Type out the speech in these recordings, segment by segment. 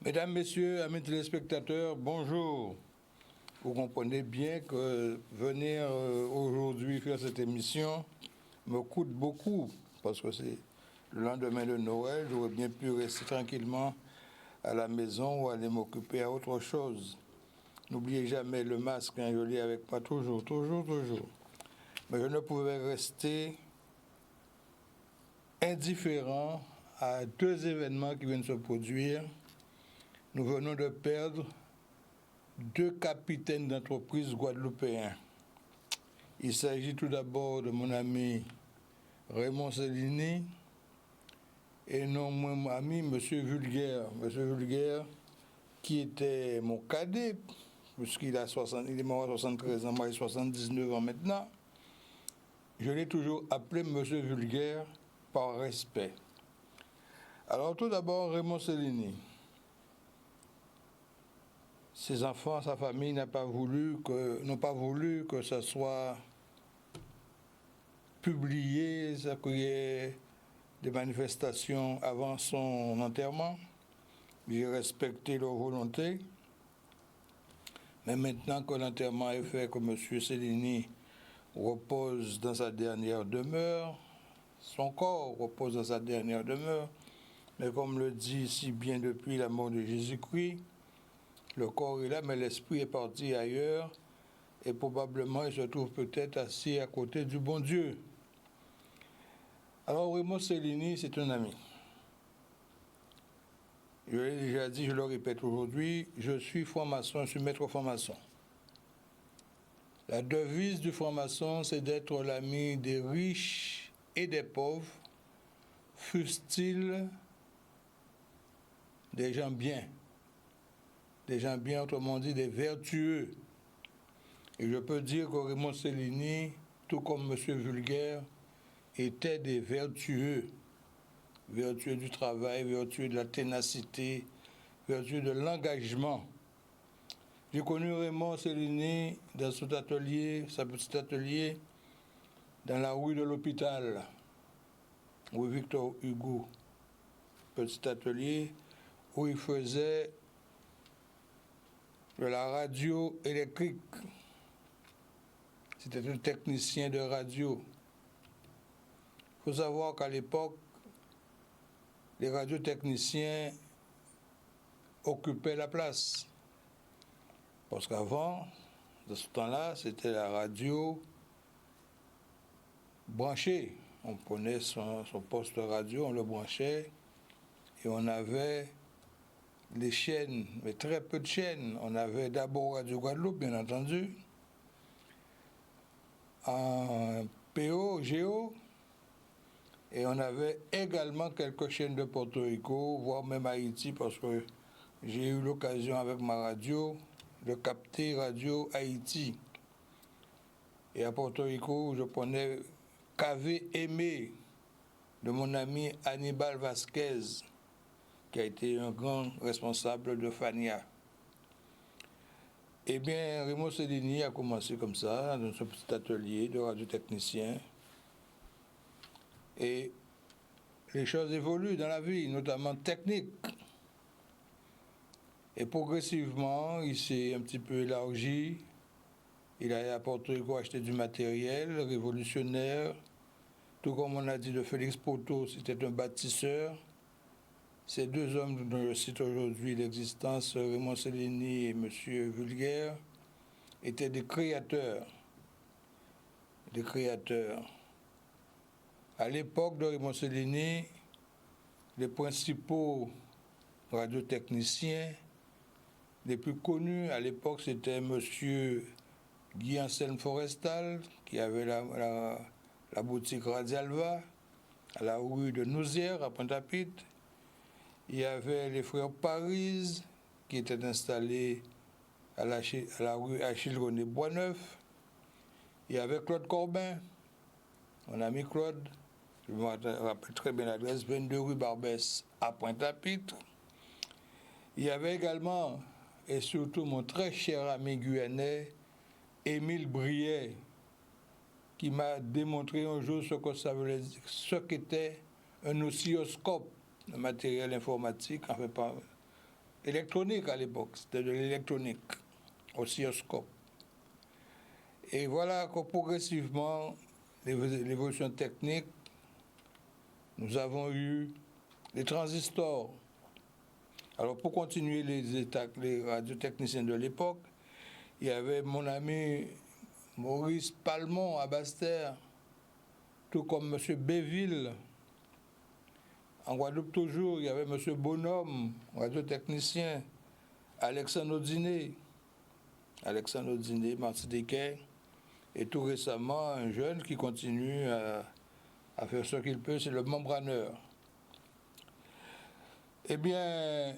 Mesdames, Messieurs, amis téléspectateurs, bonjour. Vous comprenez bien que venir aujourd'hui faire cette émission me coûte beaucoup parce que c'est le lendemain de Noël. J'aurais bien pu rester tranquillement à la maison ou aller m'occuper à autre chose. N'oubliez jamais le masque, hein, je l'ai avec moi toujours. Mais je ne pouvais rester indifférent à deux événements qui viennent se produire. Nous venons de perdre deux capitaines d'entreprise guadeloupéens. Il s'agit tout d'abord de mon ami Raymond Cellini et non mon ami M. Vulgaire. M. Vulgaire, qui était mon cadet, puisqu'il il est mort à 73 ans, moi j'ai 79 ans maintenant. Je l'ai toujours appelé M. Vulgaire par respect. Alors tout d'abord, Raymond Cellini. Ses enfants, sa famille n'ont pas voulu que ça soit publié, ça qu'il y ait des manifestations avant son enterrement. J'ai respecté leur volonté. Mais maintenant que l'enterrement est fait, que M. Cellini repose dans sa dernière demeure, son corps repose dans sa dernière demeure, mais comme le dit si bien depuis la mort de Jésus-Christ, le corps est là, mais l'esprit est parti ailleurs, et probablement il se trouve peut-être assis à côté du bon Dieu. Alors Raymond Cellini, c'est un ami. Je l'ai déjà dit, je le répète aujourd'hui, je suis franc-maçon, je suis maître franc-maçon. La devise du franc-maçon, c'est d'être l'ami des riches et des pauvres, fussent-ils des gens bien. Des gens bien, autrement dit, des vertueux. Et je peux dire que Raymond Cellini, tout comme M. Vulgaire, étaient des vertueux. Vertueux du travail, vertueux de la ténacité, vertueux de l'engagement. J'ai connu Raymond Cellini dans son atelier, sa petite atelier, dans la rue de l'hôpital, rue Victor Hugo. Petit atelier où il faisait de la radio électrique. C'était un technicien de radio. Il faut savoir qu'à l'époque, les radiotechniciens occupaient la place. Parce qu'avant, de ce temps-là, c'était la radio branchée. On prenait son poste radio, on le branchait et on avait les chaînes, mais très peu de chaînes. On avait d'abord Radio Guadeloupe, bien entendu, en PO, Géo, et on avait également quelques chaînes de Porto Rico, voire même Haïti, parce que j'ai eu l'occasion avec ma radio de capter Radio Haïti. Et à Porto Rico, je prenais KV Aimé de mon ami Hannibal Vasquez, qui a été un grand responsable de Fania. Eh bien, Raymond Cellini a commencé comme ça, dans ce petit atelier de radiotechnicien. Et les choses évoluent dans la vie, notamment techniques. Et progressivement, il s'est un petit peu élargi. Il a à Porto Rico acheté du matériel révolutionnaire. Tout comme on a dit de Félix Poto, c'était un bâtisseur. Ces deux hommes dont je cite aujourd'hui l'existence, Raymond Cellini et M. Vulgaire, étaient des créateurs. Des créateurs. À l'époque de Raymond Cellini, les principaux radiotechniciens les plus connus à l'époque, c'était M. Guy Anselme Forestal, qui avait la boutique Radialva, à la rue de Nouzières, à Pointe-à-Pitre. Il y avait les frères Paris, qui étaient installés à la rue Achille-René Boisneuf. Il y avait Claude Corbin, mon ami Claude, je me rappelle très bien l'adresse, 22 rue Barbès, à Pointe-à-Pitre. Il y avait également, et surtout, mon très cher ami guyanais, Émile Briet, qui m'a démontré un jour ce qu'était un oscilloscope, un matériel informatique, enfin pas électronique à l'époque, c'était de l'électronique, oscilloscope. Et voilà que progressivement, l'évolution technique, nous avons eu les transistors. Alors pour continuer les radiotechniciens de l'époque, il y avait mon ami Maurice Palmont à Basse-Terre, tout comme M. Béville. En Guadeloupe toujours, il y avait M. Bonhomme, radiotechnicien, Alexandre Audiné, Martiniquais, et tout récemment, un jeune qui continue à faire ce qu'il peut, c'est le membraneur. Eh bien,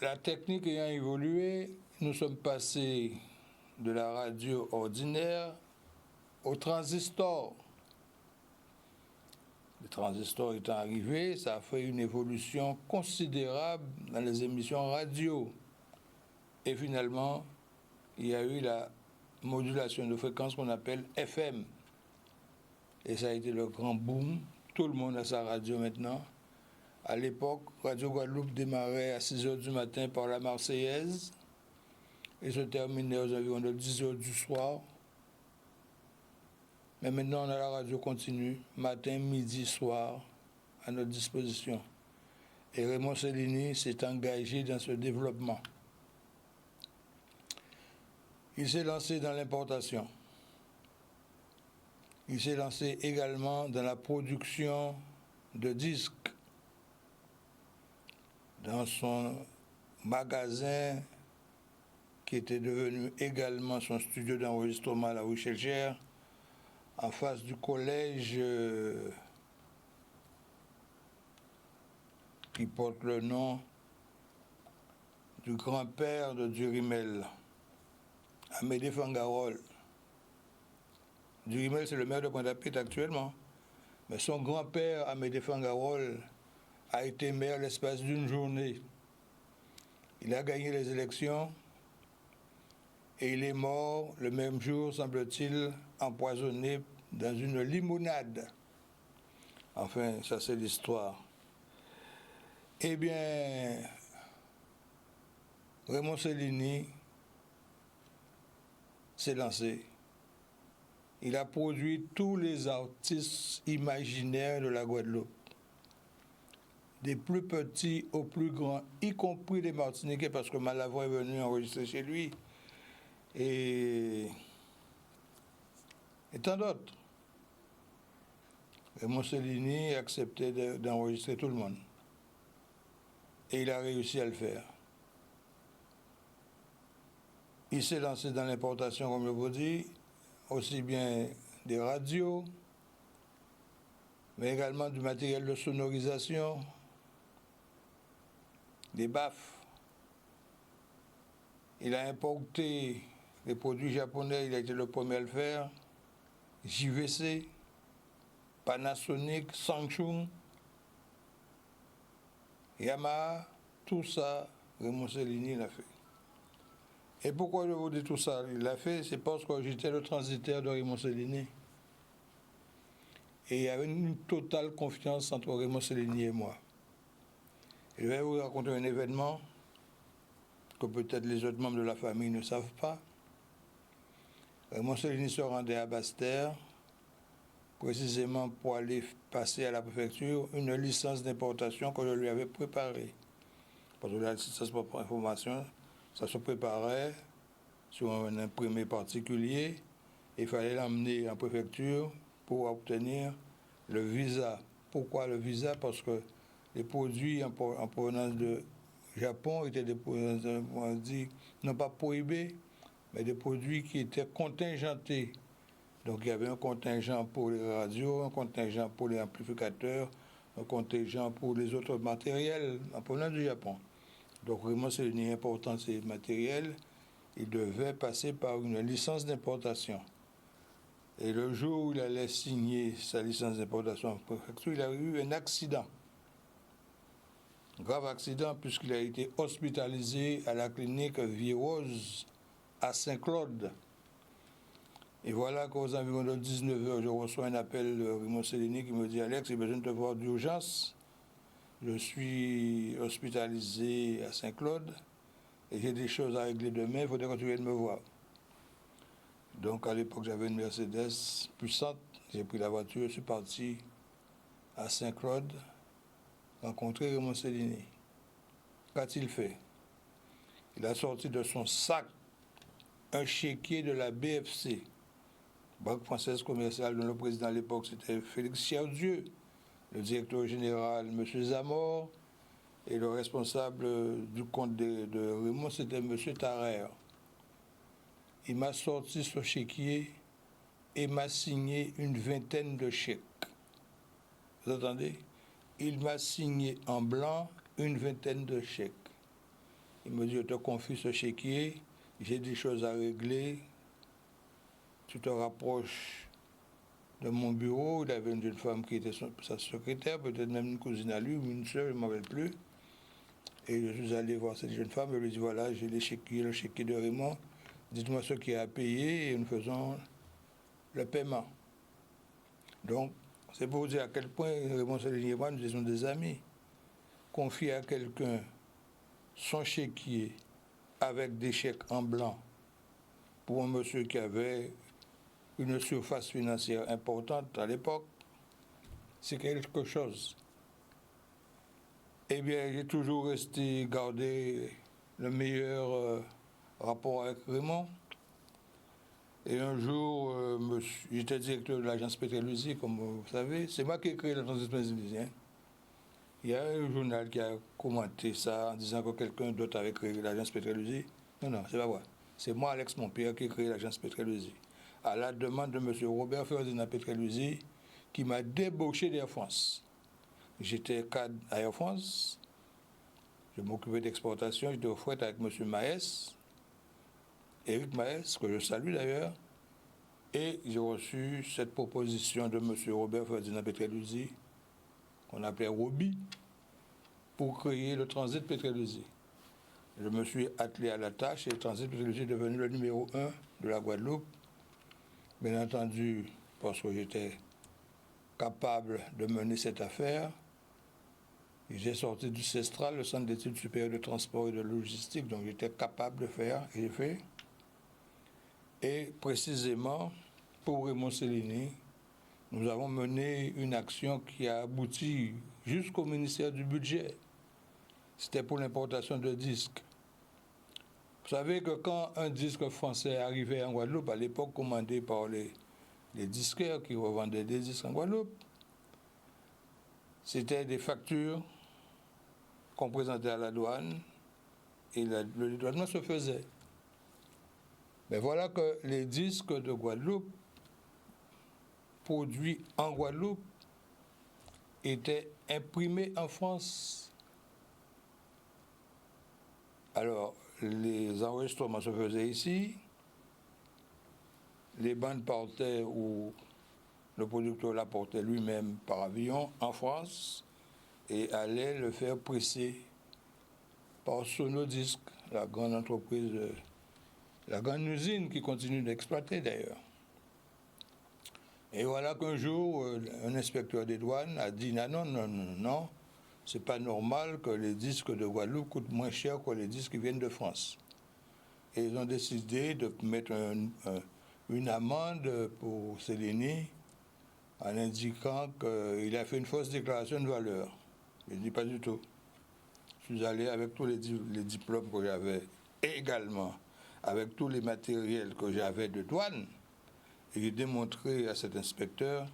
la technique ayant évolué, nous sommes passés de la radio ordinaire au transistor. Le transistor étant arrivé, ça a fait une évolution considérable dans les émissions radio. Et finalement, il y a eu la modulation de fréquence qu'on appelle FM. Et ça a été le grand boom. Tout le monde a sa radio maintenant. À l'époque, Radio Guadeloupe démarrait à 6 h du matin par la Marseillaise et se terminait aux environs de 10 h du soir. Mais maintenant, on a la radio continue, matin, midi, soir, à notre disposition. Et Raymond Cellini s'est engagé dans ce développement. Il s'est lancé dans l'importation. Il s'est lancé également dans la production de disques. Dans son magasin, qui était devenu également son studio d'enregistrement à la rue Chelchère, en face du collège qui porte le nom du grand-père de Durimel, Amédée Fangarol. Durimel, c'est le maire de Pointe-à-Pitre actuellement, mais son grand-père, Amédée Fangarol, a été maire l'espace d'une journée. Il a gagné les élections et il est mort le même jour, semble-t-il, empoisonné dans une limonade. Enfin, ça c'est l'histoire. Eh bien, Raymond Cellini s'est lancé. Il a produit tous les artistes imaginaires de la Guadeloupe, des plus petits aux plus grands, y compris les Martiniquais, parce que Malavoie est venu enregistrer chez lui, et tant d'autres. Raymond Cellini acceptait d'enregistrer tout le monde. Et il a réussi à le faire. Il s'est lancé dans l'importation, comme je vous dis, aussi bien des radios, mais également du matériel de sonorisation, des baffes. Il a importé les produits japonais, il a été le premier à le faire, JVC, Panasonic, Samsung, Yamaha, tout ça, Raymond Cellini l'a fait. Et pourquoi je vous dis tout ça? Il l'a fait, c'est parce que j'étais le transitaire de Raymond Cellini. Et il y avait une totale confiance entre Raymond Cellini et moi. Je vais vous raconter un événement que peut-être les autres membres de la famille ne savent pas. Raymond Cellini se rendait à Basse-Terre, précisément pour aller passer à la préfecture une licence d'importation que je lui avais préparée. Parce que la licence pour information, ça se préparait sur un imprimé particulier. Il fallait l'emmener en préfecture pour obtenir le visa. Pourquoi le visa? Parce que les produits en provenance de Japon étaient des produits, on dit, non pas prohibés, mais des produits qui étaient contingentés. Donc il y avait un contingent pour les radios, un contingent pour les amplificateurs, un contingent pour les autres matériels en provenance du Japon. Donc vraiment, c'est une importance ces matériels. Il devait passer par une licence d'importation. Et le jour où il allait signer sa licence d'importation en préfecture, il a eu un accident. Grave accident, puisqu'il a été hospitalisé à la clinique Vieux-Rose à Saint-Claude. Et voilà qu'aux environs de 19 h, je reçois un appel de Raymond Cellini qui me dit « Alex, j'ai besoin de te voir d'urgence. Je suis hospitalisé à Saint-Claude. et j'ai des choses à régler demain, il faudrait que tu viennes me voir. Donc à l'époque, j'avais une Mercedes puissante, j'ai pris la voiture, je suis parti à Saint-Claude, rencontrer Raymond Cellini. Qu'a-t-il fait? Il a sorti de son sac un chéquier de la BFC, Banque Française Commerciale, dont le président à l'époque c'était Félix Cherdieu, le directeur général M. Zamor, et le responsable du compte de Raymond c'était M. Tarrer. Il m'a sorti ce chéquier et m'a signé une vingtaine de chèques. Vous entendez? Il m'a signé en blanc une vingtaine de chèques. Il me dit, je te confie ce chéquier, j'ai des choses à régler, tu te rapproches de mon bureau. Il avait une jeune femme qui était sa secrétaire, peut-être même une cousine à lui, ou une soeur, je ne m'en rappelle plus. Et je suis allé voir cette jeune femme, je lui ai dit, voilà, j'ai le chéquier de Raymond, dites-moi ce qu'il y a à payer et nous faisons le paiement. Donc, c'est pour vous dire à quel point Raymond Cellini et moi, nous étions des amis. Confier à quelqu'un son chéquier avec des chèques en blanc pour un monsieur qui avait une surface financière importante à l'époque, c'est quelque chose. Eh bien, j'ai toujours gardé le meilleur rapport avec Raymond. Et un jour, j'étais directeur de l'agence Pétrolusie, comme vous savez. C'est moi qui ai créé l'agence Pétrolusie. Il y a un journal qui a commenté ça en disant que quelqu'un d'autre avait créé l'agence Pétrolusie. Non, c'est pas vrai. C'est moi, Alex Montpierre, qui ai créé l'agence Pétrolusie. À la demande de M. Robert Ferdinand Pétrolusie, qui m'a débauché d'Air France. J'étais cadre à Air France. Je m'occupais d'exportation. J'étais au fret avec M. Maes, Éric Maes, que je salue d'ailleurs. Et j'ai reçu cette proposition de M. Robert Ferdinand Pétrolusie, qu'on appelait Roby, pour créer le transit Pétrolusie. Je me suis attelé à la tâche et le transit Pétrolusie est devenu le numéro 1 de la Guadeloupe. Bien entendu, parce que j'étais capable de mener cette affaire. J'ai sorti du CESTRA, le Centre d'études supérieures de transport et de logistique, donc j'étais capable de faire, et j'ai fait. Et précisément, pour Raymond Cellini, nous avons mené une action qui a abouti jusqu'au ministère du Budget. C'était pour l'importation de disques. Vous savez que quand un disque français arrivait en Guadeloupe, à l'époque commandé par les disquaires qui revendaient des disques en Guadeloupe, c'était des factures qu'on présentait à la douane et le dédouanement se faisait. Mais voilà que les disques de Guadeloupe, produits en Guadeloupe, étaient imprimés en France. Alors, les enregistrements se faisaient ici, les bandes partaient ou le producteur l'apportait lui-même par avion en France et allait le faire presser par Sonodisc, la grande entreprise, la grande usine qui continue d'exploiter d'ailleurs. Et voilà qu'un jour, un inspecteur des douanes a dit non, c'est pas normal que les disques de Guadeloupe coûtent moins cher que les disques qui viennent de France. Et ils ont décidé de mettre une amende pour Cellini en indiquant qu'il a fait une fausse déclaration de valeur. Je ne dis pas du tout. Je suis allé avec tous les diplômes que j'avais et également avec tous les matériels que j'avais de douane. Et j'ai démontré à cet inspecteur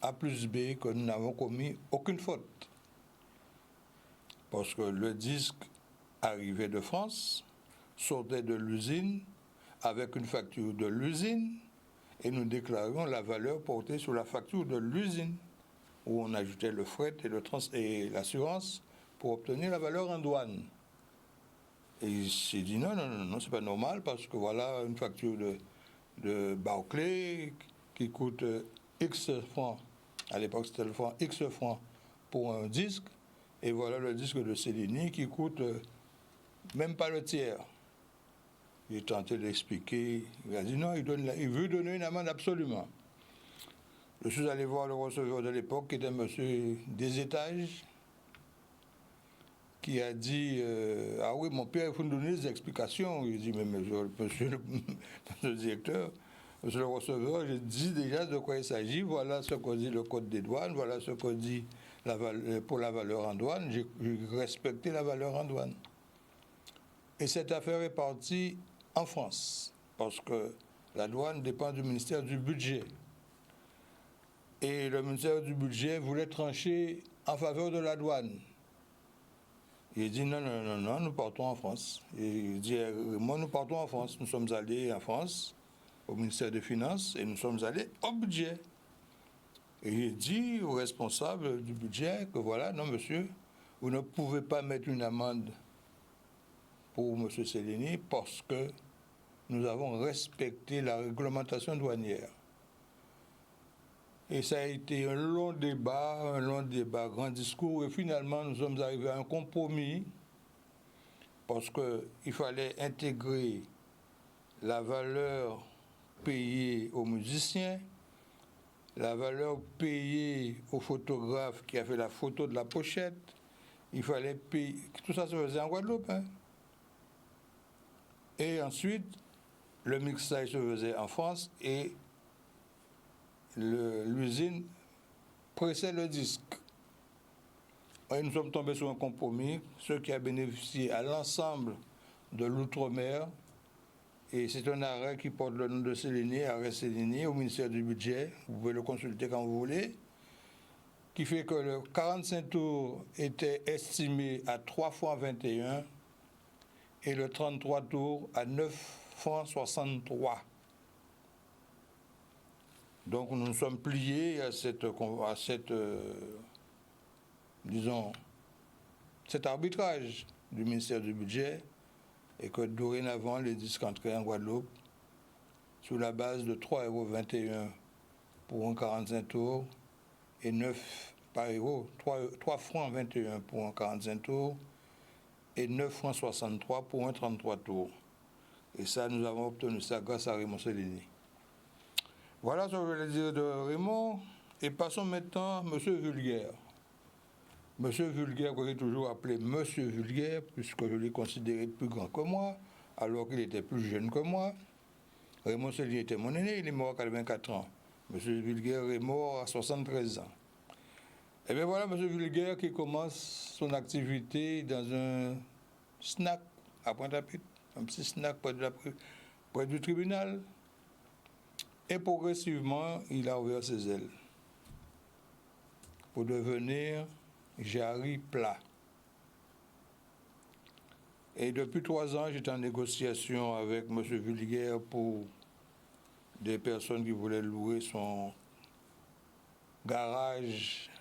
A plus B que nous n'avons commis aucune faute. Parce que le disque arrivait de France, sortait de l'usine avec une facture de l'usine et nous déclarions la valeur portée sur la facture de l'usine où on ajoutait le fret et l'assurance pour obtenir la valeur en douane. Et j'ai dit non, c'est pas normal parce que voilà une facture de Barclay qui coûte X francs. À l'époque, c'était le franc X francs pour un disque. Et voilà le disque de Cellini qui coûte même pas le tiers. J'ai tenté d'expliquer. Il a dit non, il veut donner une amende absolument. Je suis allé voir le receveur de l'époque, qui était un monsieur des étages, qui a dit ah oui, mon père, il faut nous donner des explications. Il dit mais monsieur le directeur, monsieur le receveur, je dis déjà de quoi il s'agit. Voilà ce qu'on dit le code des douanes, voilà ce qu'on dit pour la valeur en douane. J'ai respecté la valeur en douane. Et cette affaire est partie en France, parce que la douane dépend du ministère du Budget. Et le ministère du Budget voulait trancher en faveur de la douane. Il dit non, nous partons en France. Et il dit, moi, nous partons en France. Nous sommes allés en France, au ministère des Finances, et nous sommes allés au budget. Et il dit au responsable du budget que voilà, non, monsieur, vous ne pouvez pas mettre une amende pour M. Cellini parce que nous avons respecté la réglementation douanière. Et ça a été un long débat, grand discours, et finalement nous sommes arrivés à un compromis parce qu'il fallait intégrer la valeur payée aux musiciens, la valeur payée au photographe qui a fait la photo de la pochette, il fallait payer, tout ça se faisait en Guadeloupe. Hein. Et ensuite, le mixage se faisait en France et l'usine pressait le disque. Et nous sommes tombés sur un compromis, ce qui a bénéficié à l'ensemble de l'outre-mer. Et c'est un arrêt qui porte le nom de Cellini, arrêt Cellini, au ministère du Budget. Vous pouvez le consulter quand vous voulez. Qui fait que le 45 tours était estimé à 3 francs 21 et le 33 tours à 9 francs 63. Donc nous nous sommes pliés à cet arbitrage du ministère du Budget et que dorénavant les disques entraient en Guadeloupe sous la base de 3,21 € pour un 45 tours et 9 par euro, 3 francs 21 pour un 45 tours et 9 francs 63 pour un 33 tours. Et ça, nous avons obtenu ça grâce à Raymond Cellini. Voilà ce que je voulais dire de Raymond. Et passons maintenant à M. Vulgaire. M. Vulgaire, que j'ai toujours appelé M. Vulgaire, puisque je l'ai considéré plus grand que moi, alors qu'il était plus jeune que moi. Raymond Cellini était mon aîné, il est mort à 84 ans. M. Vulgaire est mort à 73 ans. Et bien voilà M. Vulgaire qui commence son activité dans un snack à Pointe-à-Pitre, un petit snack près du tribunal. Et progressivement, il a ouvert ses ailes pour devenir Jarry Plat. Et depuis 3 ans, j'étais en négociation avec M. Vulgaire pour des personnes qui voulaient louer son garage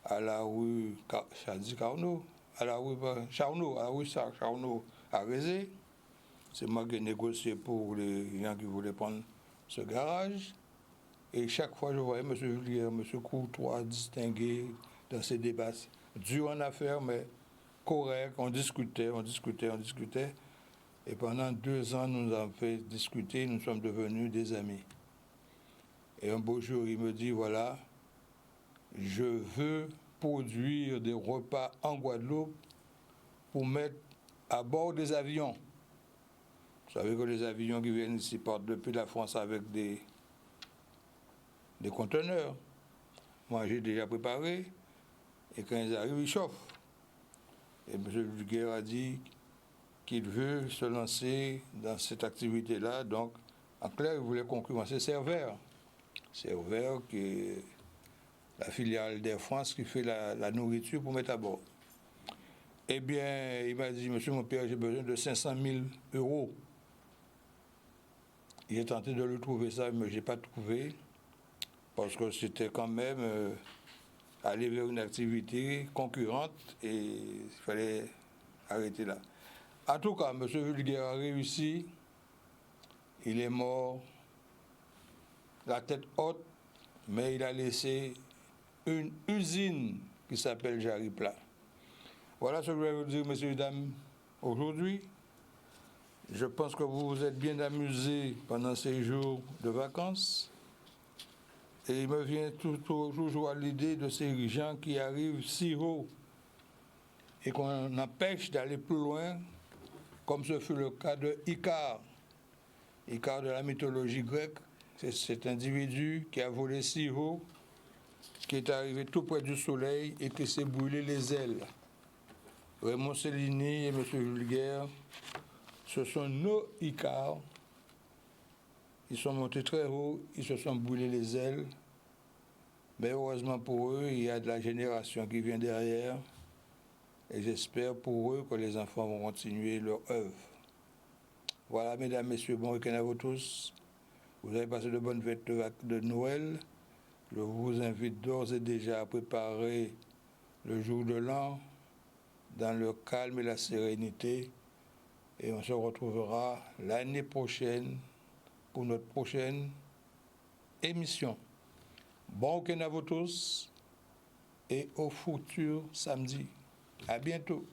à la rue Carnot, à la rue Charnot à Rézé. C'est moi qui ai négocié pour les gens qui voulaient prendre ce garage. Et chaque fois, je voyais M. Vulgaire, M. Courtois, distingué dans ces débats, dur en affaires, mais correct. On discutait. Et pendant 2 ans, nous avons fait discuter, nous sommes devenus des amis. Et un beau jour, il me dit, voilà, je veux produire des repas en Guadeloupe pour mettre à bord des avions. Vous savez que les avions qui viennent ici partent depuis la France avec des conteneurs. Moi, j'ai déjà préparé. Et quand ils arrivent, ils chauffent. Et M. Vulgaire a dit qu'il veut se lancer dans cette activité-là. Donc, en clair, il voulait concurrencer Servère. Servère, qui est la filiale d'Air France qui fait la nourriture pour mettre à bord. Eh bien, il m'a dit, monsieur mon père, j'ai besoin de 500 000 €. Il est tenté de le trouver ça, mais je n'ai pas trouvé, parce que c'était quand même aller vers une activité concurrente et il fallait arrêter là. En tout cas, M. Vulgaire a réussi. Il est mort, la tête haute, mais il a laissé une usine qui s'appelle Jarry Plat. Voilà ce que je voulais vous dire, messieurs et dames, aujourd'hui. Je pense que vous vous êtes bien amusés pendant ces jours de vacances. Et il me vient toujours à l'idée de ces gens qui arrivent si haut et qu'on empêche d'aller plus loin, comme ce fut le cas de Icare. Icare de la mythologie grecque, c'est cet individu qui a volé si haut, qui est arrivé tout près du soleil et qui s'est brûlé les ailes. Raymond Cellini et M. Vulgaire, ce sont nos Icares. Ils sont montés très haut, ils se sont brûlés les ailes. Mais heureusement pour eux, il y a de la génération qui vient derrière. Et j'espère pour eux que les enfants vont continuer leur œuvre. Voilà, mesdames, messieurs, bon week-end à vous tous. Vous avez passé de bonnes fêtes de Noël. Je vous invite d'ores et déjà à préparer le jour de l'an dans le calme et la sérénité. Et on se retrouvera l'année prochaine pour notre prochaine émission. Bon week-end à vous tous et au futur samedi. À bientôt.